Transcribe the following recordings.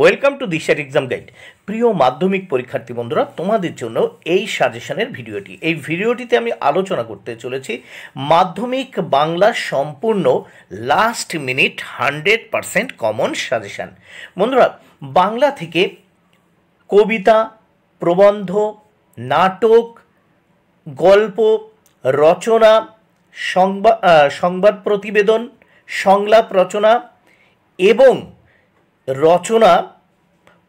Welcome to দিশার exam guide. প্রিয় মাধ্যমিক পরীক্ষার্থী বন্ধুরা, তোমাদের জন্য এই সাজেশনের ভিডিওটি। এই ভিডিওটিতে আমি আলোচনা করতে চলেছি মাধ্যমিক বাংলা সম্পূর্ণ লাস্ট মিনিট 100% কমন সাজেশান। বন্ধুরা, বাংলা থেকে কবিতা, প্রবন্ধ, নাটক, গল্প, রচনা, সংবাদ প্রতিবেদন, সংলাপ রচনা এবং রচনা,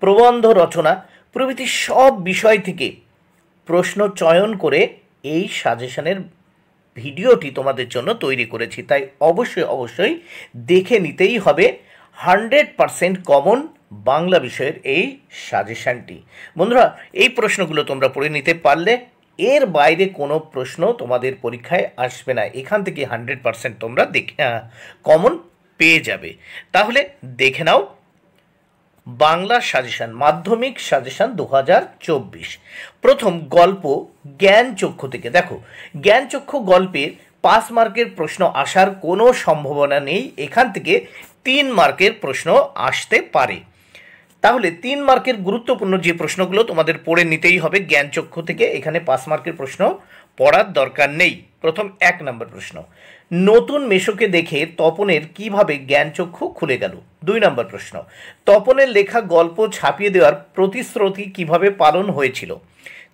প্রবন্ধ রচনা প্রভৃতি সব বিষয় থেকে প্রশ্ন চয়ন করে এই সাজেশনের ভিডিওটি তোমাদের জন্য তৈরি করেছি। তাই অবশ্যই দেখে নিতেই হবে 100% কমন বাংলা বিষয়ের এই সাজেশানটি। বন্ধুরা, এই প্রশ্নগুলো তোমরা পড়ে নিতে পারলে এর বাইরে কোনো প্রশ্ন তোমাদের পরীক্ষায় আসবে না। এখান থেকে 100% তোমরা কমন পেয়ে যাবে। তাহলে দেখে নাও বাংলা সাজেশান, মাধ্যমিক সাজেশান 2024। প্রথম গল্প জ্ঞানচক্ষু থেকে। দেখো, জ্ঞানচক্ষু গল্পের 5 মার্কের প্রশ্ন আসার কোনো সম্ভাবনা নেই। এখান থেকে 3 মার্কের প্রশ্ন আসতে পারে। তাহলে 3 মার্কের গুরুত্বপূর্ণ যে প্রশ্নগুলো তোমাদের পড়ে নিতেই হবে জ্ঞানচক্ষু থেকে। এখানে 5 মার্কের প্রশ্ন পড়ার দরকার নেই। প্রথম 1 নম্বর প্রশ্ন, নতুন মেশোকে দেখে তপনের কিভাবে জ্ঞানচক্ষু খুলে গেল? 2 নম্বর প্রশ্ন, তপনের লেখা গল্প ছাপিয়ে দেওয়ার প্রতিশ্রুতি কিভাবে পালন হয়েছিল?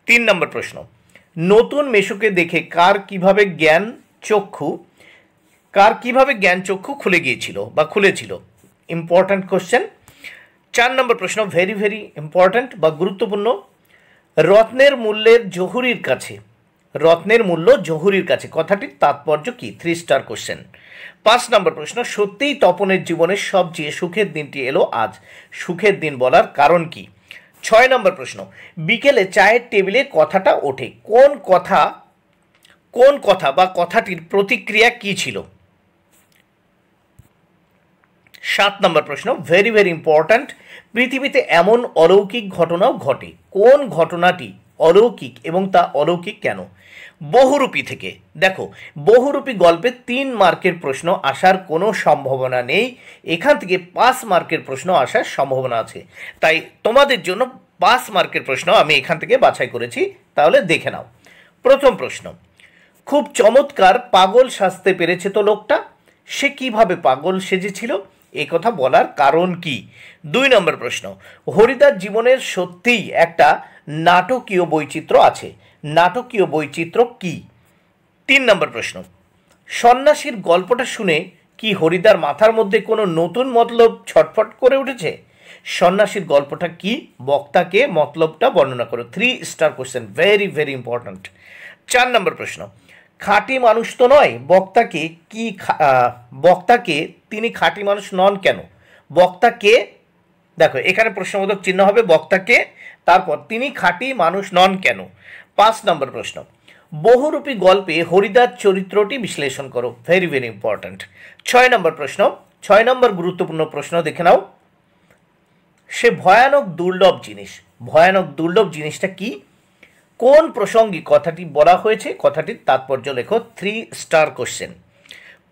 3 নম্বর প্রশ্ন, নতুন মেশোকে দেখে কার কিভাবে জ্ঞানচক্ষু খুলে গিয়েছিল বা খুলেছিল? Important question. 4 নম্বর প্রশ্ন, ভেরি ইম্পর্ট্যান্ট বা গুরুত্বপূর্ণ, রত্নের মূল্য জহুরির কাছে কথাটির তাৎপর্য কি? 3 স্টার কোশ্চেন। 5 নম্বর প্রশ্ন, সত্যিই তপনের জীবনের সবচেয়ে সুখের দিনটি এলো আজ, সুখের দিন বলার কারণ কি? 6 নম্বর প্রশ্ন, বিকেলে চায়ের টেবিলে কথাটা ওঠে, কোন কথা বা কথাটির প্রতিক্রিয়া কি ছিল? 7 নম্বর প্রশ্ন, ভেরি ইম্পর্ট্যান্ট, পৃথিবীতে এমন অলৌকিক ঘটনাও ঘটে, কোন ঘটনাটি অলৌকিক এবং তা অলৌকিক কেন? বহুরূপী থেকে। দেখো, বহুরূপী গল্পে 3 মার্কের প্রশ্ন আসার কোনো সম্ভাবনা নেই। এখান থেকে 5 মার্কের প্রশ্ন আসার সম্ভাবনা আছে। তাই তোমাদের জন্য 5 মার্কের প্রশ্ন আমি এখান থেকে বাছাই করেছি। তাহলে দেখে নাও। প্রথম প্রশ্ন, খুব চমৎকার পাগল সাজতে পেরেছে তো লোকটা, সে কিভাবে পাগল সেজেছিল? এ কথা বলার কারণ কি? 2 নম্বর প্রশ্ন, হরিদার জীবনের সত্যিই একটা নাটকীয় বৈচিত্র্য আছে, নাটকীয় বৈচিত্র্য কি? 3 নম্বর প্রশ্ন, সন্ন্যাসীর গল্পটা শুনে কি হরিদার মাথার মধ্যে কোনো নতুন মতলব ছটফট করে উঠেছে? সন্ন্যাসীর গল্পটা কি? বক্তাকে মতলবটা বর্ণনা করো। 3 স্টার কোশ্চেন, ভেরি ইম্পর্ট্যান্ট। 4 নম্বর প্রশ্ন, খাঁটি মানুষ তো নয়, বক্তাকে তিনি খাঁটি মানুষ নন কেন? বক্তাকে, দেখো এখানে প্রশ্নবোধক চিহ্ন হবে বক্তাকে, তারপর তিনি খাঁটি মানুষ নন কেন? 5 নম্বর প্রশ্ন, বহুরূপী গল্পে হরিদার চরিত্রটি বিশ্লেষণ করো। Very important. 6 নম্বর প্রশ্ন, 6 নম্বর গুরুত্বপূর্ণ প্রশ্ন দেখে নাও, সে ভয়ানক দুর্লভ জিনিসটা কি? কোন প্রসঙ্গে কথাটি বলা হয়েছে? কথাটির তাৎপর্য লেখো। 3 স্টার কোশ্চেন।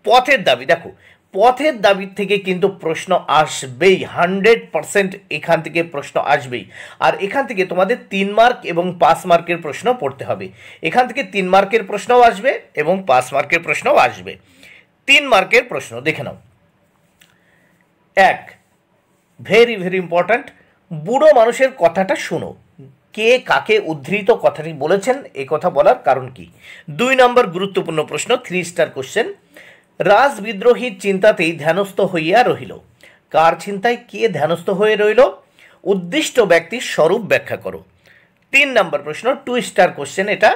পথের দাবি। দেখো, পথের দাবির থেকে কিন্তু প্রশ্ন আসবেই, 100% এখান থেকে প্রশ্ন আসবেই। আর এখান থেকে তোমাদের 3 মার্ক এবং 5 মার্কের প্রশ্ন পড়তে হবে। এখান থেকে 3 মার্কের প্রশ্নও আসবে এবং 5 মার্কের প্রশ্নও আসবে। 3 মার্কের প্রশ্ন দেখে নাও। 1, ভেরি ইম্পর্ট্যান্ট, বুড়ো মানুষের কথাটা শোনো, কে কাকে উদ্ধৃত কথাটি বলেছেন? এ কথা বলার কারণ কি? 2 নম্বর গুরুত্বপূর্ণ প্রশ্ন, 3 স্টার কোশ্চেন, রাজবিদ্রোহীর চিন্তাতেই ধ্যানস্থ হইয়া রহিল, কার চিন্তায় কে ধ্যানস্থ হয়ে রইল? উদ্দিষ্ট ব্যক্তির স্বরূপ ব্যাখ্যা করো। 3 নম্বর প্রশ্ন, 2 স্টার কোশ্চেন এটা,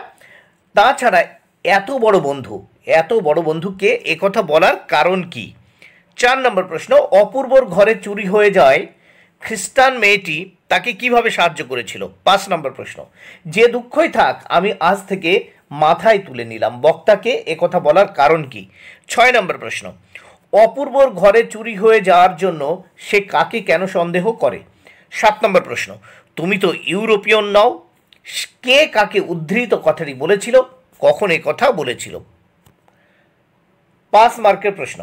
তাছাড়া এত বড় বন্ধু কে? এ কথা বলার কারণ কি? 4 নম্বর প্রশ্ন, অপূর্বর ঘরে চুরি হয়ে যায় খ্রিস্টান মেয়েটি তাকে কিভাবে সাহায্য করেছিল? 5 নম্বর প্রশ্ন, যে দুঃখই থাক আমি আজ থেকে মাথায় তুলে নিলাম, বক্তাকে এ কথা বলার কারণ কি? 6 নম্বর প্রশ্ন, অপূর্বর ঘরে চুরি হয়ে যাওয়ার জন্য সে কাকে কেন সন্দেহ করে? 7 নম্বর প্রশ্ন, তুমি তো ইউরোপিয়ান নও, কে কাকে উদ্ধৃত কথাটি বলেছিল? কখন এ কথা বলেছিল? 5 মার্কের প্রশ্ন,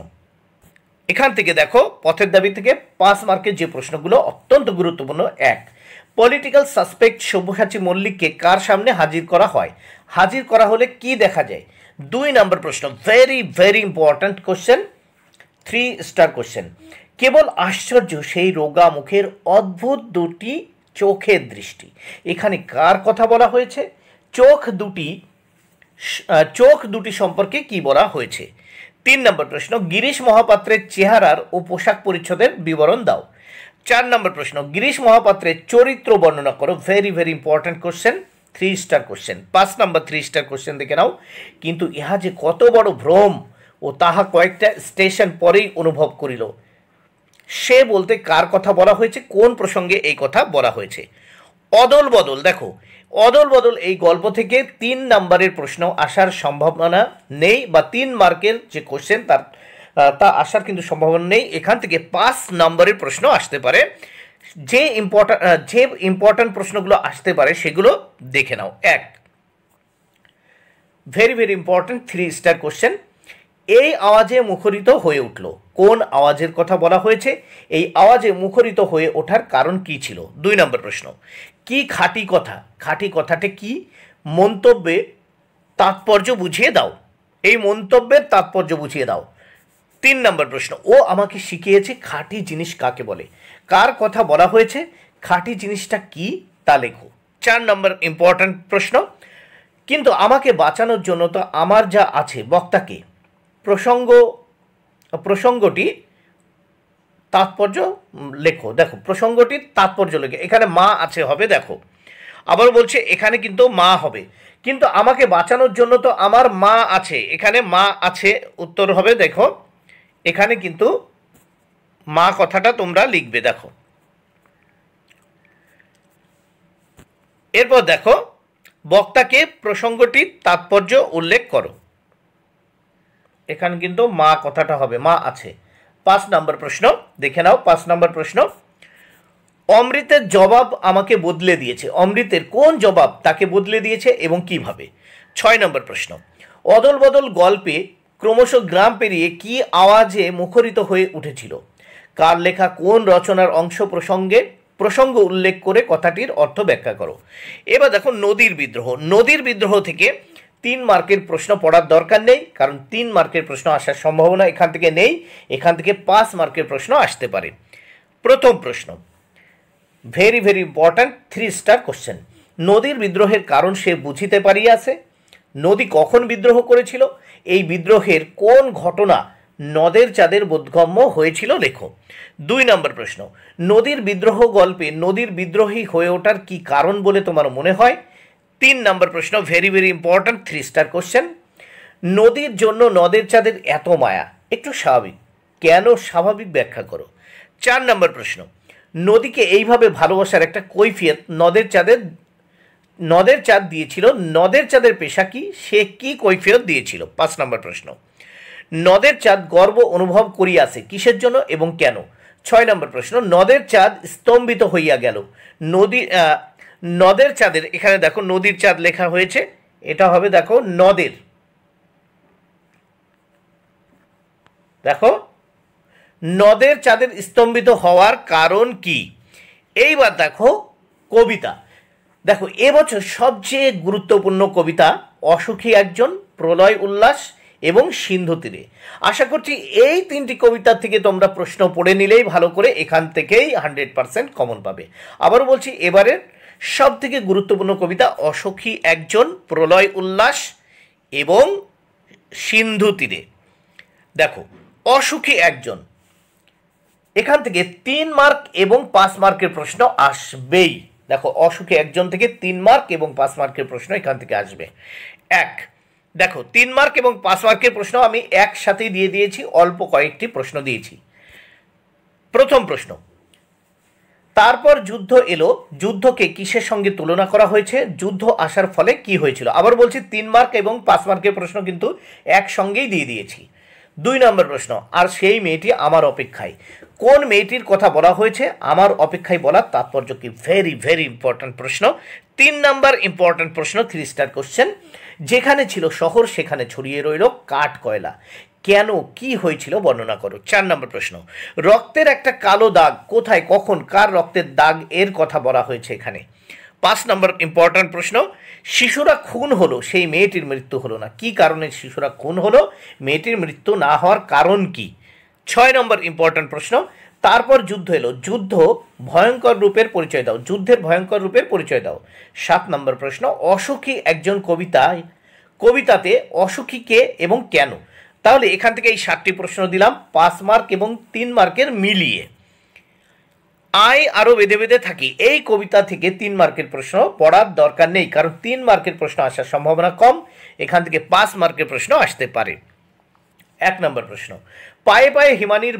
এখান থেকে দেখো পথের দাবি থেকে 5 মার্কের যে প্রশ্নগুলো অত্যন্ত গুরুত্বপূর্ণ। 1, পলিটিক্যাল সাসপেক্ট সব্যসাচী মল্লিককে কার সামনে হাজির করা হয়? হাজির করা হলে কি দেখা যায়? 2 নম্বর প্রশ্ন, very very important question, 3 star question. কেবল আশ্চর্য সেই রোগা মুখের অদ্ভুত দুটি চোখের দৃষ্টি। এখানে কার কথা বলা হয়েছে? চোখ দুটি সম্পর্কে কি বলা হয়েছে? 3 নম্বর প্রশ্ন, গিরিশ মহাপাত্রের চেহারার ও পোশাক পরিচ্ছদের বিবরণ দাও। 4 নম্বর প্রশ্ন, গিরিশ মহাপাত্রের চরিত্র বর্ণনা করো। Very very important question, 3 star question. 5 নম্বর 3 স্টার কোশ্চেন দেখে নাও। কিন্তু ইহা যে কত বড় ভ্রম ও তাহা কয়েকটা স্টেশন পরেই অনুভব করিল। সে বলতে কার কথা বলা হয়েছে? কোন প্রসঙ্গে এই কথা বলা হয়েছে? অদল বদল, দেখো অদল বদল এই গল্প থেকে 3 নম্বরের প্রশ্ন আসার সম্ভাবনা নেই, বা 3 মার্কের যে কোশ্চেন তা আসার কিন্তু সম্ভাবনা নেই। এখান থেকে 5 নম্বরের প্রশ্ন আসতে পারে। যে ইম্পর্ট্যান্ট প্রশ্নগুলো আসতে পারে সেগুলো দেখে নাও। 1, very very important 3 star question, এই আওয়াজে মুখরিত হয়ে উঠল। কোন আওয়াজের কথা বলা হয়েছে? এই আওয়াজে মুখরিত হয়ে ওঠার কারণ কি ছিল? 2 নম্বর প্রশ্ন, কি খাঁটি কথা? খাঁটি কথাটা কি? মন্তব্যে তাৎপর্য বুঝিয়ে দাও। এই মন্তব্যের তাৎপর্য বুঝিয়ে দাও। 3 নম্বর প্রশ্ন, ও আমাকে শিখিয়েছে খাঁটি জিনিস কাকে বলে। কার কথা বলা হয়েছে? খাঁটি জিনিসটা কি তা লেখো। 4 নম্বর ইম্পর্ট্যান্ট প্রশ্ন, কিন্তু আমাকে বাঁচানোর জন্য তো আমার যা আছে বক্তাকে। প্রসঙ্গটি তাৎপর্য লেখো। দেখো প্রসঙ্গটির তাৎপর্য লেখো। এখানে মা আছে হবে, দেখো আবার বলছে এখানে কিন্তু মা হবে। কিন্তু আমাকে বাঁচানোর জন্য তো আমার মা আছে, এখানে মা আছে উত্তর হবে। দেখো এখানে কিন্তু মা কথাটা তোমরা লিখবে। দেখো এরপর দেখো বক্তাকে প্রসঙ্গটির তাৎপর্য উল্লেখ করো। এখানে কিন্তু মা কথাটা হবে, মা আছে। 5 নম্বর প্রশ্ন দেখে নাও। 5 নম্বর প্রশ্ন, অমৃতের জবাব আমাকে বদলে দিয়েছে। অমৃতের কোন জবাব তাকে বদলে দিয়েছে এবং কিভাবে? 6 নম্বর প্রশ্ন, অদল বদল গল্পে ক্রমশ গ্রাম পেরিয়ে কি আওয়াজে মুখরিত হয়ে উঠেছিল? কার লেখা কোন রচনার অংশ প্রসঙ্গ উল্লেখ করে কথাটির অর্থ ব্যাখ্যা করো। এবার দেখো নদীর বিদ্রোহ। নদীর বিদ্রোহ থেকে 3 মার্কের প্রশ্ন পড়ার দরকার নেই, কারণ 3 মার্কের প্রশ্ন আসার সম্ভাবনা এখান থেকে নেই। এখান থেকে 5 মার্কের প্রশ্ন আসতে পারে। প্রথম প্রশ্ন, very very important 3 star question, নদীর বিদ্রোহের কারণ সে বুঝিতে পারিয়াছে। নদী কখন বিদ্রোহ করেছিল? এই বিদ্রোহের কোন ঘটনা নদের চাঁদের বোধগম্য হয়েছিল লেখো। 2 নম্বর প্রশ্ন, নদীর বিদ্রোহ গল্পে নদীর বিদ্রোহী হয়ে ওঠার কি কারণ বলে তোমার মনে হয়? 3 নম্বর প্রশ্ন, very very important 3 star question, নদীর জন্য নদের চাঁদের এত মায়া একটু স্বাভাবিক, কেন স্বাভাবিক ব্যাখ্যা করো। 4 নম্বর প্রশ্ন, নদীকে এইভাবে ভালোবাসার একটা কৈফিয়ত নদের চাঁদ দিয়েছিল। নদের চাঁদের পেশা কি? সে কি কৈফিয়ত দিয়েছিল? 5 নম্বর প্রশ্ন, নদের চাঁদ গর্ব অনুভব করিয়াছে কিসের জন্য এবং কেন? 6 নম্বর প্রশ্ন, নদের চাঁদ স্তম্ভিত হইয়া গেল। নদের চাঁদের, এখানে দেখো নদীর চাঁদ লেখা হয়েছে, এটা হবে দেখো নদের, দেখো নদের চাঁদের স্তম্ভিত হওয়ার কারণ কি? এইবার দেখো কবিতা। দেখো এবছর সবচেয়ে গুরুত্বপূর্ণ কবিতা অসুখী একজন, প্রলয় উল্লাস এবং সিন্ধু তীরে। আশা করছি এই 3টি কবিতা থেকে তোমরা প্রশ্ন পড়ে নিলেই ভালো করে এখান থেকেই 100% কমন পাবে। আবারও বলছি, এবারের সব থেকে গুরুত্বপূর্ণ কবিতা অসুখী একজন, প্রলয় উল্লাস এবং সিন্ধু তীরে। দেখো অসুখী একজন, এখান থেকে 3 মার্ক এবং 5 মার্কের প্রশ্ন আসবেই। দেখো অসুখী একজন থেকে 3 মার্ক এবং 5 মার্কের প্রশ্ন এখান থেকে আসবে। দেখো 3 মার্ক এবং 5 মার্কের প্রশ্ন আমি একসাথেই দিয়ে দিয়েছি, অল্প কয়েকটি প্রশ্ন দিয়েছি। প্রথম প্রশ্ন, তারপর যুদ্ধ এলো, যুদ্ধকে কিসের সঙ্গে তুলনা করা হয়েছে? যুদ্ধ আসার ফলে কি হয়েছিল? আবার বলছি 3 মার্ক এবং 5 মার্কের প্রশ্ন কিন্তু একসঙ্গেই দিয়ে দিয়েছি। 2 নম্বর প্রশ্ন, আর সেই মেয়েটি আমার অপেক্ষায়। কোন মেয়েটির কথা বলা হয়েছে? আমার অপেক্ষায় বলার তাৎপর্য কি? ভেরি ভেরি ইম্পর্ট্যান্ট প্রশ্ন। 3 নম্বর ইম্পর্ট্যান্ট প্রশ্ন, 3 স্টার কোশ্চেন, যেখানে ছিল শহর সেখানে ছড়িয়ে রইল কাঠ কয়লা। কেন, কি হয়েছিল বর্ণনা করো। 4 নম্বর প্রশ্ন, রক্তের একটা কালো দাগ কোথায়, কখন, কার রক্তের দাগ এর কথা বলা হয়েছে এখানে। 5 নম্বর ইম্পর্ট্যান্ট প্রশ্ন, শিশুরা খুন হলো সেই মেয়েটির মৃত্যু হলো না, কি কারণে শিশুরা খুন হলো, মেয়েটির মৃত্যু না হওয়ার কারণ কি। 6 নম্বর ইম্পর্ট্যান্ট প্রশ্ন, তারপর যুদ্ধ এলো, যুদ্ধ ভয়ঙ্কর রূপের পরিচয় দাও, যুদ্ধের ভয়ঙ্কর রূপের পরিচয় দাও। 7 নম্বর প্রশ্ন, অসুখী একজন কবিতাতে অসুখী কে এবং কেন। তাহলে এখান থেকে এই 7টি প্রশ্ন দিলাম 5 মার্ক এবং 3 মার্কের মিলিয়ে। আয় আরও বেঁধে বেঁধে থাকি, এই কবিতা থেকে 3 মার্কের প্রশ্ন পড়ার দরকার নেই, কারণ 3 মার্কের প্রশ্ন আসার সম্ভাবনা কম, এখান থেকে 5 মার্কের প্রশ্ন আসতে পারে। 1 নম্বর প্রশ্ন, পায়ে পায়ে হিমানির,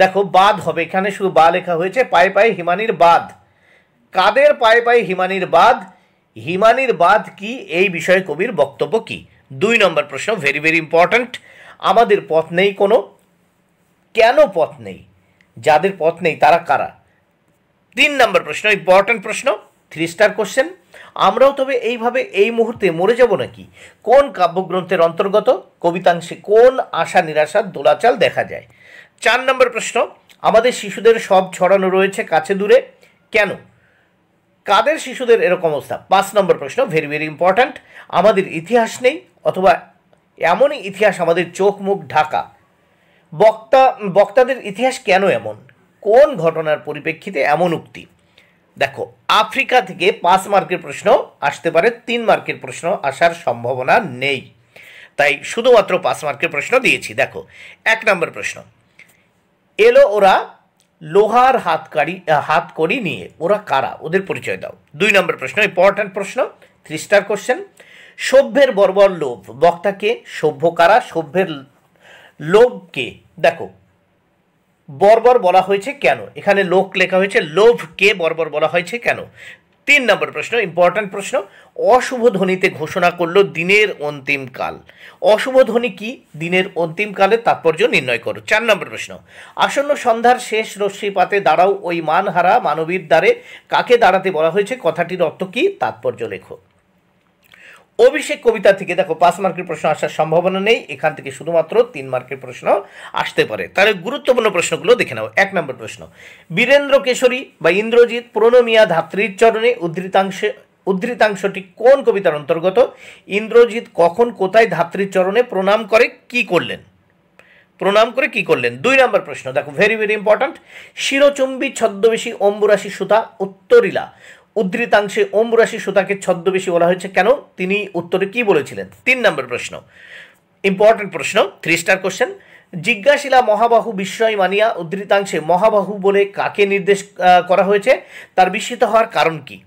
দেখো বাদ হবে, এখানে শুধু বা লেখা হয়েছে, পায়ে পায়ে হিমানির বাদ, কাদের পায়ে পায়ে হিমানির বাদ, হিমানির বাদ কি, এই বিষয়ে কবির বক্তব্য কি। 2 নম্বর প্রশ্ন, ভেরি ভেরি ইম্পর্ট্যান্ট, আমাদের পথ নেই কোনো, কেন পথ নেই, যাদের পথ নেই তারা কারা। 3 নম্বর প্রশ্ন, ইম্পর্ট্যান্ট প্রশ্ন, 3 স্টার কোশ্চেন, আমরাও তবে এইভাবে এই মুহূর্তে মরে যাব নাকি, কোন কাব্যগ্রন্থের অন্তর্গত, কবিতাংশে কোন আশা নিরাশার দোলাচাল দেখা যায়। 4 নম্বর প্রশ্ন, আমাদের শিশুদের সব ছড়ানো রয়েছে কাছে দূরে, কেন, কাদের শিশুদের এরকম অবস্থা। 5 নম্বর প্রশ্ন, ভেরি ভেরি ইম্পর্ট্যান্ট, আমাদের ইতিহাস নেই অথবা এমনই ইতিহাস আমাদের চোখ মুখ ঢাকা, বক্তাদের ইতিহাস কেন এমন, কোন ঘটনার পরিপ্রেক্ষিতে এমন উক্তি। দেখো আফ্রিকা থেকে 5 মার্কের প্রশ্ন আসতে পারে, 3 মার্কের প্রশ্ন আসার সম্ভাবনা নেই, তাই শুধুমাত্র 5 মার্কের প্রশ্ন দিয়েছি। দেখো 1 নম্বর প্রশ্ন, এলো ওরা লোহার হাতকড়ি নিয়ে, ওরা কারা, ওদের পরিচয় দাও। 2 নম্বর প্রশ্ন, ইম্পর্ট্যান্ট প্রশ্ন, 3 স্টার কোশ্চেন, সভ্যের বর্বর লোভ, বক্তাকে, সভ্য কারা, সভ্যের লোভকে, দেখো বর্বর বলা হয়েছে কেন, এখানে লোক লেখা হয়েছে, লোভকে বর্বর বলা হয়েছে কেন। 3 নম্বর প্রশ্ন, ইম্পর্ট্যান্ট প্রশ্ন, অশুভ ধ্বনিতে ঘোষণা করলো দিনের অন্তিম কাল, অশুভ ধ্বনি কি, দিনের অন্তিম কালের তাৎপর্য নির্ণয় করো। 4 নম্বর প্রশ্ন, আসন্ন সন্ধ্যার শেষ রশ্মিপাতে দাঁড়াও ওই মানহারা মানবীর দ্বারে, কাকে দাঁড়াতে বলা হয়েছে, কথাটির অর্থ কি, তাৎপর্য লেখো। অভিষেক কবিতা থেকে দেখো 5 মার্কের প্রশ্ন আসার সম্ভাবনা নেই, এখান থেকে শুধুমাত্র 3 মার্কের প্রশ্ন আসতে পারে। তাহলে গুরুত্বপূর্ণ প্রশ্নগুলো দেখে নাও। 1 নম্বর প্রশ্ন, বীরেন্দ্র কেশরী বা ইন্দ্রজিৎ প্রণমিয়া ধাত্রীর চরণে, উদ্ধৃতাংশটি কোন কবিতার অন্তর্গত, ইন্দ্রজিৎ কখন কোথায় ধাত্রীর চরণে প্রণাম করে কি করলেন, 2 নম্বর প্রশ্ন, দেখো ভেরি ভেরি ইম্পর্ট্যান্ট, শিরচুম্বী ছদ্মবেশী অম্বুরাশি সুতা উত্তরিলা, উদ্ধৃতাংশে অম্বুরাশি সুতাকে ছদ্মবেশী বলা হয়েছে কেন, তিনি উত্তরে কি বলেছিলেন। 3 নম্বর প্রশ্ন, ইম্পর্ট্যান্ট প্রশ্ন, 3 স্টার কোশ্চেন, জিজ্ঞাসিলা মহাবাহু বিস্ময় মানিয়া, উদ্ধৃতাংশে মহাবাহু বলে কাকে নির্দেশ করা হয়েছে, তার বিস্মিত হওয়ার কারণ কি।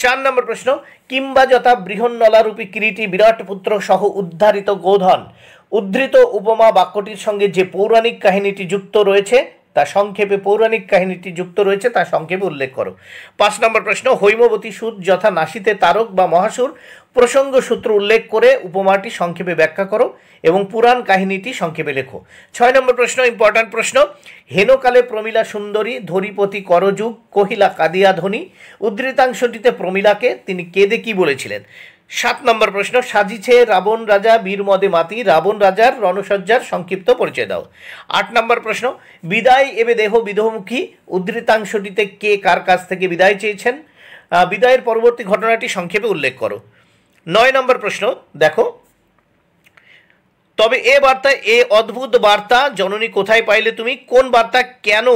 4 নম্বর প্রশ্ন, কিংবা যথা বৃহন্নলারূপী কিরীটি বিরাট পুত্র সহ উদ্ধারিত গোধন, উদ্ধৃত উপমা বাক্যটির সঙ্গে যে পৌরাণিক কাহিনীটি যুক্ত রয়েছে তা সংক্ষেপে উল্লেখ করো। 5 নম্বর প্রশ্ন, হৈমবতী সুর যথা নাসিতে তারক বা মহাসুর প্রসঙ্গ সূত্র উল্লেখ করে উপমাটি সংক্ষেপে ব্যাখ্যা করো এবং পুরাণ কাহিনীটি সংক্ষেপে লেখো। 6 নম্বর প্রশ্ন, ইম্পর্ট্যান্ট প্রশ্ন, হেনকালে প্রমীলা সুন্দরী ধরিপতি করযুগ কহিলা কাদিয়া ধ্বনি, উদ্ধৃতাংশটিতে প্রমীলাকে তিনি কেঁদে কি বলেছিলেন। 7 নম্বর প্রশ্ন, সাজিছে রাবণ রাজা বীরমদে মাতি, রাবণ রাজার রণসজ্জার সংক্ষিপ্ত পরিচয় দাও। 8 নম্বর প্রশ্ন, বিদায় এবে দেহ বিধমুখী, উদ্ধৃতাংশটিতে কে কার কাছ থেকে বিদায় চেয়েছেন, বিদায়ের পরবর্তী ঘটনাটি সংক্ষেপে উল্লেখ করো। 9 নম্বর প্রশ্ন, দেখো তবে এ বার্তা, এ অদ্ভুত বার্তা জননী কোথায় পাইলে তুমি, কোন বার্তা কেন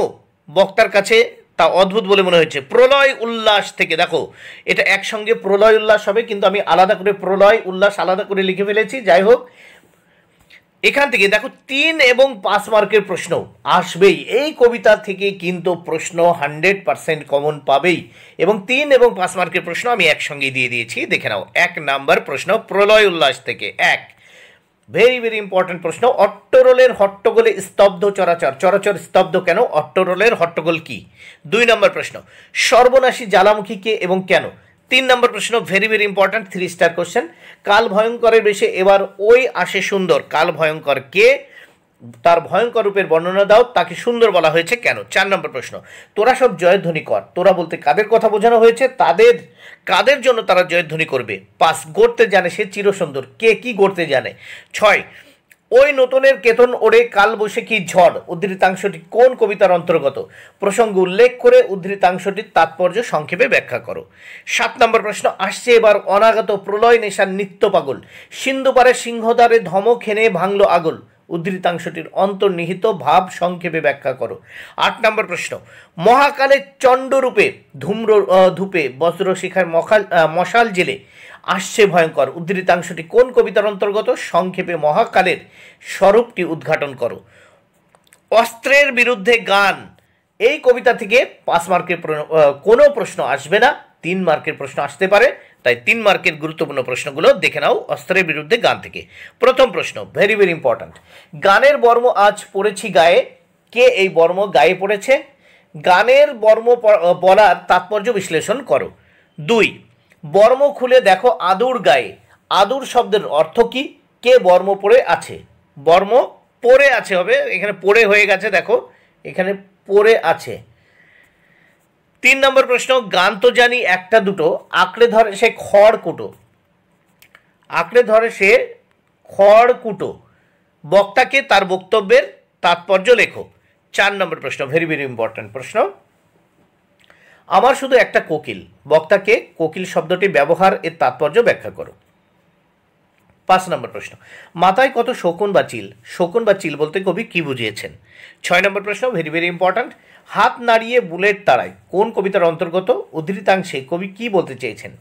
বক্তার কাছে তা অদ্ভুত বলে মনে হয়েছে। প্রলয় উল্লাস থেকে, দেখো এটা একসঙ্গে প্রলয় উল্লাস হবে, কিন্তু আমি আলাদা করে প্রলয় উল্লাস আলাদা করে লিখে ফেলেছি। যাই হোক, এখান থেকে দেখো 3 এবং 5 মার্কের প্রশ্ন আসবেই, এই কবিতা থেকে কিন্তু প্রশ্ন 100% কমন পাবেই, এবং 3 এবং 5 মার্কের প্রশ্ন আমি একসঙ্গে দিয়ে দিয়েছি, দেখে নাও। 1 নাম্বার প্রশ্ন, প্রলয় উল্লাস থেকে, ভেরি ভেরি ইম্পর্টেন্ট প্রশ্ন, অট্টরোলের হট্টগোলে স্তব্ধ চরাচর, চরাচর স্তব্ধ কেন, অট্টরোলের হট্টগোল কি। 2 নম্বর প্রশ্ন, সর্বনাশী জ্বালামুখী কে এবং কেন। 3 নম্বর প্রশ্ন, very very important 3 star question, কাল ভয়ঙ্করের বেশে এবার ওই আসে সুন্দর, কাল ভয়ঙ্কর কে, তার ভয়ঙ্কর রূপের বর্ণনা দাও, তাকে সুন্দর বলা হয়েছে কেন। 4 নম্বর প্রশ্ন, তোরা সব জয়ধ্বনি কর, তোরা বলতে কাদের কথা বোঝানো হয়েছে, কাদের জন্য তারা জয়ধ্বনি করবে। 5 গড়তে জানে সে চিরসুন্দর, কে কি গড়তে জানে। 6 ওই নতুনের কেতন ওড়ে কালবৈশাখী ঝড় উদ্ধৃতাংশটি কোন কবিতার অন্তর্গত? প্রসঙ্গ উল্লেখ করে উদ্ধৃতাংশটির তাৎপর্য সংক্ষেপে ব্যাখ্যা করো। 7 নম্বর প্রশ্ন, আসছে এবার অনাগত প্রলয় নেশার নিত্য পাগল, সিন্ধুপারে সিংহদ্বারে ধমক হেনে ভাঙল আগল, উদ্ধৃতাংশটির অন্তর্নিহিত ভাব সংক্ষেপে ব্যাখ্যা করো। 8 নম্বর প্রশ্ন, মহাকালের চণ্ডরূপে ধূপে বজ্রশিখার মশাল জেলে আসছে ভয়ঙ্কর, উদ্ধৃতাংশটি কোন কবিতার অন্তর্গত? সংক্ষেপে মহাকালের স্বরূপটি উদ্ঘাটন করো। অস্ত্রের বিরুদ্ধে গান, এই কবিতা থেকে 5 মার্কের কোনো প্রশ্ন আসবে না, 3 মার্কের প্রশ্ন আসতে পারে, তাই 3 মার্কের গুরুত্বপূর্ণ প্রশ্নগুলো দেখে নাও অস্ত্রের বিরুদ্ধে গান থেকে। প্রথম প্রশ্ন, ভেরি ভেরি ইম্পর্ট্যান্ট, গানের বর্ম আজ পড়েছি গায়ে, কে এই বর্ম গায়ে পড়েছে? গানের বর্ম বলার তাৎপর্য বিশ্লেষণ করো। 2, বর্ম খুলে দেখো আদুর গায়ে, আদুর শব্দের অর্থ কি? কে বর্ম পরে আছে? বর্ম পরে আছে হবে, এখানে পরে হয়ে গেছে, দেখো এখানে পরে আছে। 3 নম্বর প্রশ্ন, গান তো জানি একটা দুটো, আঁকড়ে ধরে সে খড়কুটো, আঁকড়ে ধরে সে খড়কুটো, বক্তাকে তার বক্তব্যের তাৎপর্য লেখো। 4 নম্বর প্রশ্ন, ভেরি ভেরি ইম্পর্ট্যান্ট প্রশ্ন, আমার শুধু একটা কোকিল, বক্তাকে কোকিল শব্দটি ব্যবহার এর তাৎপর্য ব্যাখ্যা করো। 5 নম্বর প্রশ্ন, মাথায় কত শকুন বা চিল, শকুন বা চিল বলতে কবি কি বুঝিয়েছেন? 6 নম্বর প্রশ্ন, ভেরি ভেরি ইম্পর্ট্যান্ট, হাত নাড়িয়ে বুলেট তাড়ায় কোন কবিতার অন্তর্গত? উদ্ধৃতাংশে কবি কি বলতে চেয়েছেন?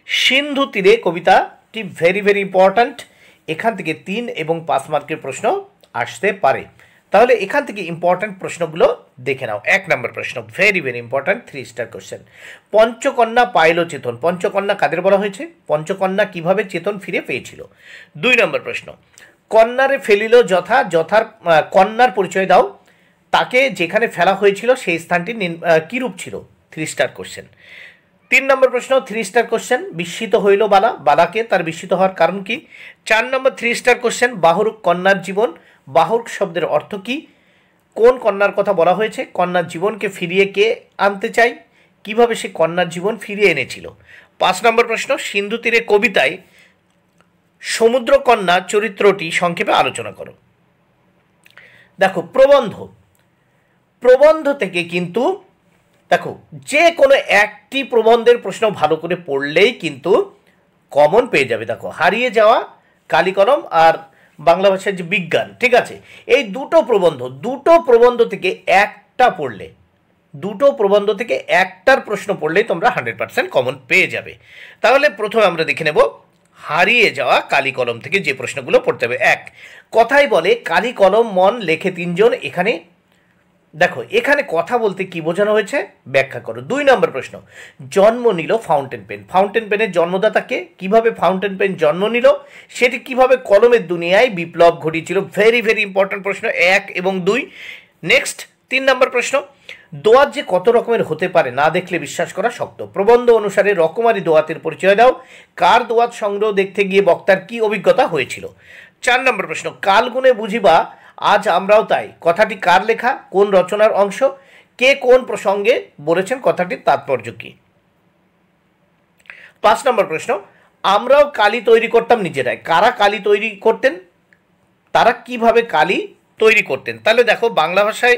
সিন্ধু তীরে কবিতাটি ভেরি ভেরি ইম্পর্ট্যান্ট, এখান থেকে 3 এবং 5 মার্কের প্রশ্ন আসতে পারে, তাহলে এখান থেকে ইম্পর্ট্যান্ট প্রশ্নগুলো দেখে নাও। 1 নম্বর প্রশ্ন, very very important 3 star question, পঞ্চকন্যা পাইল চেতন, পঞ্চকন্যা কাদের বলা হয়েছে? পঞ্চকন্যা কিভাবে চেতন ফিরে পেয়েছিল? 2 নম্বর প্রশ্ন, কন্যারে ফেলিল যথা, যথার কন্যার পরিচয় দাও, তাকে যেখানে ফেলা হয়েছিল সেই স্থানটি কিরূপ ছিল? 3 স্টার কোশ্চেন। 3 নম্বর প্রশ্ন, 3 স্টার কোশ্চেন, বিস্মিত হইল বালা, বালাকে তার বিস্মিত হওয়ার কারণ কি? 4 নম্বর 3 স্টার কোশ্চেন, বাহরুক কন্যার জীবন, বাহরুক শব্দের অর্থ কি? কোন কন্যার কথা বলা হয়েছে? কন্যার জীবনকে ফিরিয়ে কে আনতে চাই? কিভাবে সে কন্যার জীবন ফিরিয়ে এনেছিল? 5 নম্বর প্রশ্ন, সিন্ধু তীরে কবিতায় সমুদ্র কন্যা চরিত্রটি সংক্ষেপে আলোচনা করো। দেখো প্রবন্ধ, প্রবন্ধ থেকে কিন্তু দেখো যে কোনো একটি প্রবন্ধের প্রশ্ন ভালো করে পড়লেই কিন্তু কমন পেয়ে যাবে। দেখো হারিয়ে যাওয়া, কালিকলম আর বাংলা ভাষার যে বিজ্ঞান, ঠিক আছে, এই দুটো প্রবন্ধ থেকে একটা পড়লে, দুটো প্রবন্ধ থেকে একটার প্রশ্ন পড়লেই তোমরা 100% কমন পেয়ে যাবে। তাহলে প্রথমে আমরা দেখে নেব হারিয়ে যাওয়া কালিকলম থেকে যে প্রশ্নগুলো পড়তে হবে। 1, কথাই বলে কালি কলম মন লেখে 3 জন, এখানে দেখো এখানে কথা বলতে কি বোঝানো হয়েছে ব্যাখ্যা করো। 2 নম্বর প্রশ্ন, জন্ম নিল ফাউন্টেন পেন, ফাউন্টেন পেনের জন্মদাতাকে, কিভাবে ফাউন্টেন পেন জন্ম নিল, সেটি কিভাবে কলমের দুনিয়ায় বিপ্লব ঘটিয়েছিল। ভেরি ভেরি ইম্পর্টেন্ট প্রশ্ন 1 এবং 2। নেক্সট 3 নম্বর প্রশ্ন, দোয়াত যে কত রকমের হতে পারে না দেখলে বিশ্বাস করা শক্ত, প্রবন্ধ অনুসারে রকমারি দোয়াতের পরিচয় দাও, কার দোয়াত সংগ্রহ দেখতে গিয়ে বক্তার কি অভিজ্ঞতা হয়েছিল। 4 নম্বর প্রশ্ন, কালগুণে বুঝিবা আজ আমরাও তাই, কথাটি কার লেখা, কোন রচনার অংশ, কে কোন প্রসঙ্গে বলেছেন, কথাটির তাৎপর্য কি। 5 নম্বর প্রশ্ন, আমরাও কালি তৈরি করতাম নিজেরাই, কারা কালি তৈরি করতেন, তারা কিভাবে কালি তৈরি করতেন। তাহলে দেখো বাংলা ভাষায়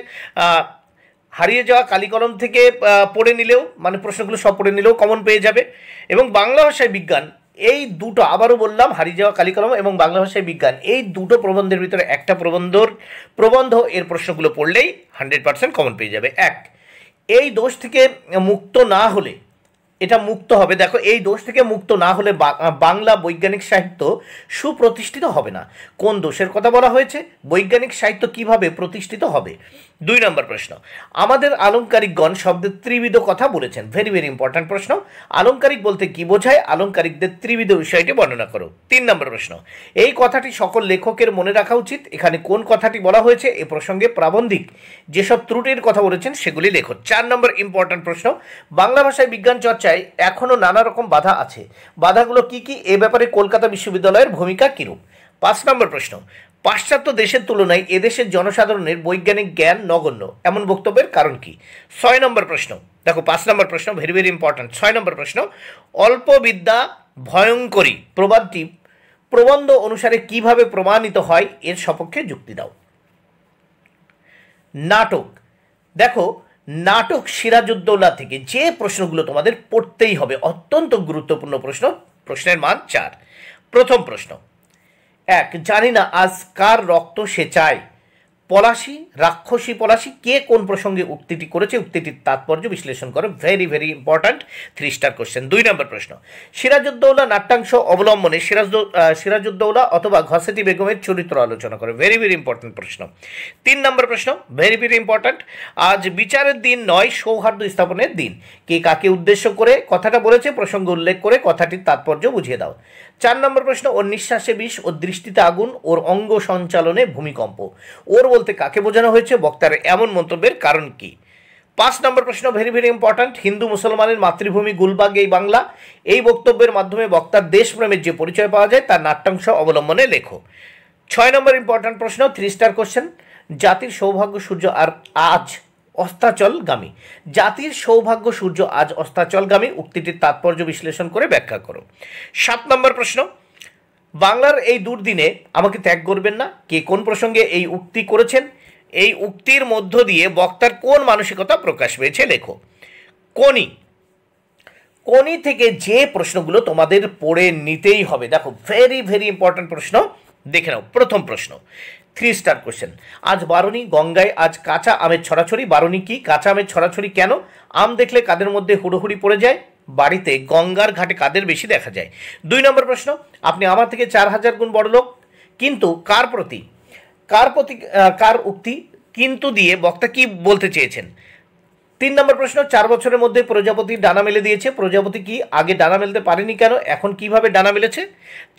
হারিয়ে যাওয়া কালিকলম থেকে পড়ে নিলেও, মানে প্রশ্নগুলো সব পড়ে নিলেও কমন পেয়ে যাবে, এবং বাংলা ভাষায় বিজ্ঞান, এই দুটো আবারও বললাম, হারিয়ে যাওয়া কালিকলম এবং বাংলা ভাষায় বিজ্ঞান, এই দুটো প্রবন্ধের ভিতরে একটা প্রবন্ধ এর প্রশ্নগুলো পড়লেই 100% কমন পেয়ে যাবে। 1, এই দোষ থেকে মুক্ত না হলে, এটা মুক্ত হবে, দেখো এই দোষ থেকে মুক্ত না হলে বাংলা বৈজ্ঞানিক সাহিত্য সুপ্রতিষ্ঠিত হবে না। কোন দোষের কথা বলা হয়েছে? বৈজ্ঞানিক সাহিত্য কিভাবে প্রতিষ্ঠিত হবে। 2 নম্বর প্রশ্ন, আমাদের আলংকারিকগণ শব্দের ত্রিবিধ কথা বলেছেন। ভেরি ভেরি ইম্পর্ট্যান্ট প্রশ্ন, আলংকারিক বলতে কি বোঝায়, আলংকারিকদের ত্রিবিধ বিষয়টি বর্ণনা করো। 3 নম্বর প্রশ্ন, এই কথাটি সকল লেখকের মনে রাখা উচিত, এখানে কোন কথাটি বলা হয়েছে, এ প্রসঙ্গে প্রাবন্ধিক যেসব ত্রুটির কথা বলেছেন সেগুলি লেখো। 4 নম্বর ইম্পর্ট্যান্ট প্রশ্ন, বাংলা ভাষায় বিজ্ঞান চর্চায় এখনো নানা রকম বাধা আছে, বাধাগুলো কি কি, এ ব্যাপারে কলকাতা বিশ্ববিদ্যালয়ের ভূমিকা কিরূপ। 5 নম্বর প্রশ্ন, পাশ্চাত্য দেশের তুলনায় এদেশের জনসাধারণের বৈজ্ঞানিক জ্ঞান নগণ্য, এমন বক্তব্যের কারণ কি। 6 নম্বর প্রশ্ন, দেখো 5 নম্বর প্রশ্ন ভেরি ভেরি ইম্পর্ট্যান্ট। 6 নম্বর প্রশ্ন, অল্প বিদ্যা ভয়ঙ্করী প্রবাদটি প্রবন্ধ অনুসারে কিভাবে প্রমাণিত হয় এর সপক্ষে যুক্তি দাও। নাটক, দেখো নাটক সিরাজউদ্দৌলা থেকে যে প্রশ্নগুলো তোমাদের পড়তেই হবে, অত্যন্ত গুরুত্বপূর্ণ প্রশ্ন, প্রশ্নের মান 4। প্রথম প্রশ্ন, 1, জানি না আজ কার রক্ত সে চায়, পলাশী রাক্ষসী পলাশী, কে কোন প্রসঙ্গে উক্তিটি করেছে, উক্তিটির তাৎপর্য বিশ্লেষণ করো। Very very important 3 star question. 2 নম্বর প্রশ্ন, সিরাজউদ্দৌলা নাট্যাংশ অবলম্বনে সিরাজউদ্দৌলা অথবা ঘসেটি বেগমের চরিত্র আলোচনা করে। ভেরি ভেরি ইম্পর্ট্যান্ট প্রশ্ন। 3 নম্বর প্রশ্ন, ভেরি ভেরি ইম্পর্ট্যান্ট, আজ বিচারের দিন নয় সৌহার্দ্য স্থাপনের দিন, কে কাকে উদ্দেশ্য করে কথাটা বলেছে, প্রসঙ্গ উল্লেখ করে কথাটির তাৎপর্য বুঝিয়ে দাও। 4 নম্বর প্রশ্ন, ওর নিঃশ্বাসে বিষ, ওর দৃষ্টিতে আগুন, ওর অঙ্গ সঞ্চালনে ভূমিকম্প, ওর বলতে কাকে বোঝানো হয়েছে, বক্তার এমন মন্তব্যের কারণ কি। 5 নম্বর প্রশ্ন, ভেরি ভেরি ইম্পর্ট্যান্ট, হিন্দু মুসলমানের মাতৃভূমি গুলবাগ এই বাংলা, এই বক্তব্যের মাধ্যমে বক্তার দেশপ্রেমের যে পরিচয় পাওয়া যায় তার নাট্যাংশ অবলম্বনে লেখো। 6 নম্বর ইম্পর্ট্যান্ট প্রশ্ন, 3 স্টার কোশ্চেন, জাতির সৌভাগ্য সূর্য আর আজ অস্তাচলগামী, জাতির সৌভাগ্য সূর্য আজ অস্তাচলগামী, উক্তিটির তাৎপর্য বিশ্লেষণ করে ব্যাখ্যা করো। 7 নম্বর প্রশ্ন, বাংলার এই দুর্দিনে আমাকে ত্যাগ করবেন না, কে কোন প্রসঙ্গে এই উক্তি করেছেন, এই উক্তির মধ্য দিয়ে বক্তার কোন মানসিকতা প্রকাশ পেয়েছে লেখো। কোনি থেকে যে প্রশ্নগুলো তোমাদের পড়ে নিতেই হবে, দেখো ভেরি ভেরি ইম্পর্ট্যান্ট প্রশ্ন, দেখে নাও। প্রথম প্রশ্ন, 3 স্টার কোশ্চেন, আজ বারণী গঙ্গায় আজ কাঁচা আমের ছড়াছড়ি, বারণী কি, কাঁচা আমের ছড়াছড়ি কেন, আম দেখলে কাদের মধ্যে হুড়োহুড়ি পড়ে যায়, বাড়িতে গঙ্গার ঘাটে কাদের বেশি দেখা যায়। 2 নম্বর প্রশ্ন, আপনি আমার থেকে 4000 গুণ বড় লোক, কিন্তু কার উক্তি, কিন্তু দিয়ে বক্তা কি বলতে চেয়েছেন। 3 নম্বর প্রশ্ন, 4 বছরের মধ্যে প্রজাপতি ডানা মেলে দিয়েছে, প্রজাপতি কি আগে ডানা মেলতে পারেনি কেন, এখন কিভাবে ডানা মেলেছে।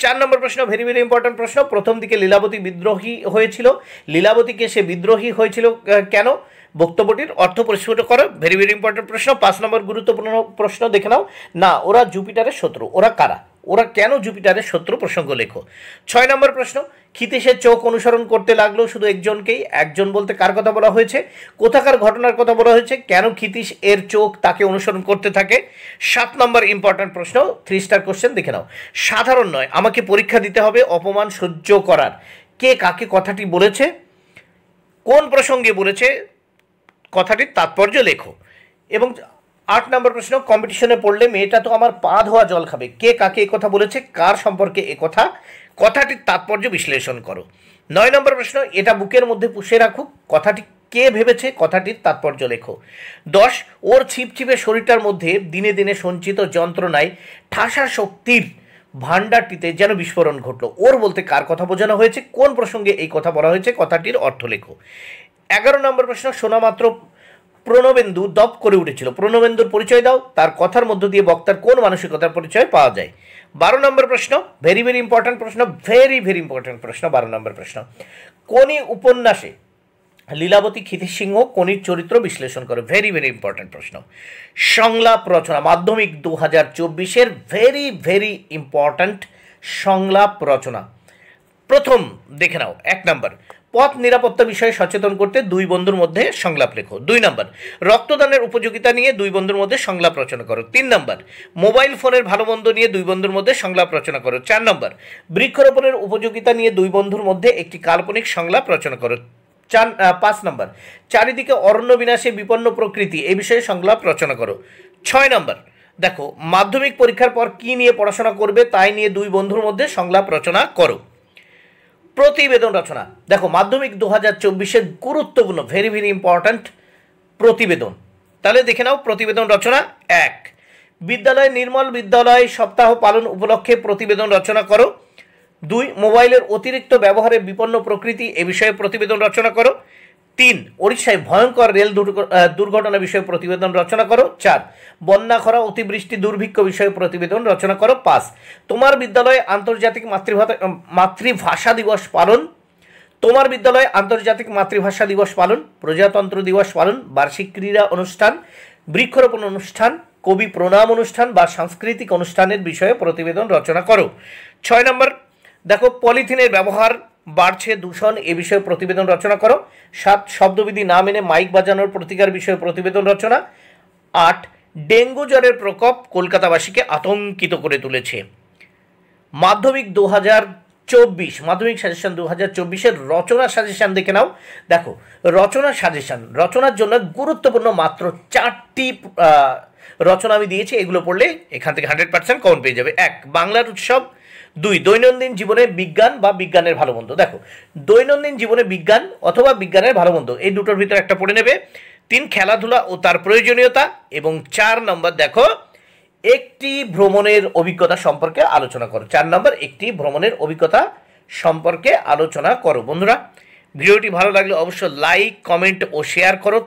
4 নম্বর প্রশ্ন, ভেরি ভেরি ইম্পর্ট্যান্ট প্রশ্ন, প্রথম দিকে লীলাবতী বিদ্রোহী হয়েছিল, লীলাবতীকে সে বিদ্রোহী হয়েছিল কেন, বক্তব্যটির অর্থ পরিস্ফুট করো। ভেরি ভেরি ইম্পর্ট্যান্ট প্রশ্ন। 5 নম্বর গুরুত্বপূর্ণ প্রশ্ন, দেখে নাও, না ওরা জুপিটারের শত্রু, ওরা কারা, ওরা কেন জুপিটারের শত্রু, প্রসঙ্গ লেখো। 6 নম্বর প্রশ্ন, ক্ষিতীশের চোখ অনুসরণ করতে লাগলো শুধু একজনকেই, একজন বলতে কার কথা বলা হয়েছে, কোথাকার ঘটনার কথা বলা হয়েছে, কেন ক্ষিতীশ এর চোখ তাকে অনুসরণ করতে থাকে। 7 নম্বর ইম্পর্ট্যান্ট প্রশ্ন, 3 স্টার কোশ্চেন, দেখে নাও, সাধারণ নয় আমাকে পরীক্ষা দিতে হবে অপমান সহ্য করার, কে কাকে কথাটি বলেছে, কোন প্রসঙ্গে বলেছে, কথাটির তাৎপর্য লেখো। এবং 8 নম্বর প্রশ্ন, কম্পিটিশনে পড়লে মেয়েটা তো আমার পা ধোয়া জল খাবে, কে কাকে এ কথা বলেছে, কার সম্পর্কে এ কথা, কথাটির তাৎপর্য বিশ্লেষণ করো। 9 নম্বর প্রশ্ন, এটা বুকের মধ্যে পুষে রাখুক, কথাটি কে ভেবেছে, কথাটির তাৎপর্য লেখো। 10, ওর ছিপছিপে শরীরটার মধ্যে দিনে দিনে সঞ্চিত যন্ত্রণায় ঠাসা শক্তির ভাণ্ডারটিতে যেন বিস্ফোরণ ঘটলো, ওর বলতে কার কথা বোঝানো হয়েছে, কোন প্রসঙ্গে এই কথা বলা হয়েছে, কথাটির অর্থ লেখো। 11 নম্বর প্রশ্ন, শোনামাত্র প্রণবেন্দু দপ করে উঠেছিল, প্রণবেন্দুর পরিচয় দাও, তার কথার মধ্য দিয়ে বক্তার কোন মানসিকতার পরিচয় পাওয়া যায়। 12 নম্বর প্রশ্ন, ভেরি ভেরি ইম্পর্ট্যান্ট প্রশ্ন, ভেরি ভেরি ইম্পর্ট্যান্ট প্রশ্ন। 12 নম্বর প্রশ্ন, কোনি উপন্যাসে লীলাবতী ক্ষিতীশ সিংহ কোনির চরিত্র বিশ্লেষণ করে। ভেরি ভেরি ইম্পর্ট্যান্ট প্রশ্ন। সংলাপ রচনা, মাধ্যমিক 2024-এর ভেরি ভেরি ইম্পর্ট্যান্ট সংলাপ রচনা। প্রথম দেখে নাও, 1 নম্বর, পথ নিরাপত্তা বিষয়ে সচেতন করতে 2 বন্ধুর মধ্যে সংলাপ লেখো। 2 নম্বর, রক্তদানের উপযোগিতা নিয়ে 2 বন্ধুর মধ্যে সংলাপ রচনা করো। 3 নম্বর, মোবাইল ফোনের ভালো মন্দ নিয়ে 2 বন্ধুর মধ্যে সংলাপ রচনা করো। 4 নম্বর, বৃক্ষরোপণের উপযোগিতা নিয়ে 2 বন্ধুর মধ্যে একটি কাল্পনিক সংলাপ রচনা করো। 5 নম্বর, চারিদিকে অরণ্য বিনাশে বিপন্ন প্রকৃতি এই বিষয়ে সংলাপ রচনা করো। 6 নম্বর, দেখো মাধ্যমিক পরীক্ষার পর কি নিয়ে পড়াশোনা করবে তাই নিয়ে 2 বন্ধুর মধ্যে সংলাপ রচনা করো। প্রতিবেদন রচনা, দেখো মাধ্যমিক 2024-এর গুরুত্বপূর্ণ ভেরি ভেরি ইম্পর্ট্যান্ট প্রতিবেদন, তাহলে দেখে নাও প্রতিবেদন রচনা। 1, বিদ্যালয় নির্মল বিদ্যালয় সপ্তাহ পালন উপলক্ষে প্রতিবেদন রচনা করো। 2, মোবাইলের অতিরিক্ত ব্যবহারে বিপন্ন প্রকৃতি এ বিষয়ে প্রতিবেদন রচনা করো। 3, ওড়িশায় ভয়ঙ্কর রেল দুর্ঘটনা বিষয়ে প্রতিবেদন রচনা করো। 4, বন্যা খরা অতিবৃষ্টি দুর্ভিক্ষ বিষয়ে প্রতিবেদন রচনা করো। 5, তোমার বিদ্যালয়ে আন্তর্জাতিক মাতৃভাষা দিবস পালন, তোমার বিদ্যালয়ে আন্তর্জাতিক মাতৃভাষা দিবস পালন, প্রজাতন্ত্র দিবস পালন, বার্ষিক ক্রীড়া অনুষ্ঠান, বৃক্ষরোপণ অনুষ্ঠান, কবি প্রণাম অনুষ্ঠান বা সাংস্কৃতিক অনুষ্ঠানের বিষয়ে প্রতিবেদন রচনা করো। 6 নম্বর, দেখো পলিথিনের ব্যবহার বাড়ছে দূষণ এ বিষয়ে প্রতিবেদন রচনা করো। 7, শব্দবিধি না মেনে মাইক বাজানোর প্রতিকার বিষয়ে প্রতিবেদন রচনা। 8, ডেঙ্গু জ্বরের প্রকোপ কলকাতাবাসীকে আতঙ্কিত করে তুলেছে। মাধ্যমিক 2024 মাধ্যমিক সাজেশন 2024-এর রচনা সাজেশন দেখে নাও। দেখো রচনা সাজেশন, রচনার জন্য গুরুত্বপূর্ণ মাত্র 4টি রচনা আমি দিয়েছি, এগুলো পড়লে এখান থেকে 100% কমন পেয়ে যাবে। 1 বাংলার উৎসব, 2 দৈনন্দিন জীবনে বিজ্ঞান বা বিজ্ঞানের ভালো মন্দ। দেখো দৈনন্দিন জীবনে বিজ্ঞান অথবা বিজ্ঞানের ভালো মন্দ এই দুটোর ভিতরে একটা পড়ে নেবে। 3 খেলাধুলা ও তার প্রয়োজনীয়তা, এবং 4 নম্বর দেখো একটি ভ্রমণের অভিজ্ঞতা সম্পর্কে আলোচনা করো। 4 নম্বর একটি ভ্রমণের অভিজ্ঞতা সম্পর্কে আলোচনা করো। বন্ধুরা ভিডিওটি ভালো লাগলে অবশ্যই লাইক, কমেন্ট ও শেয়ার করো।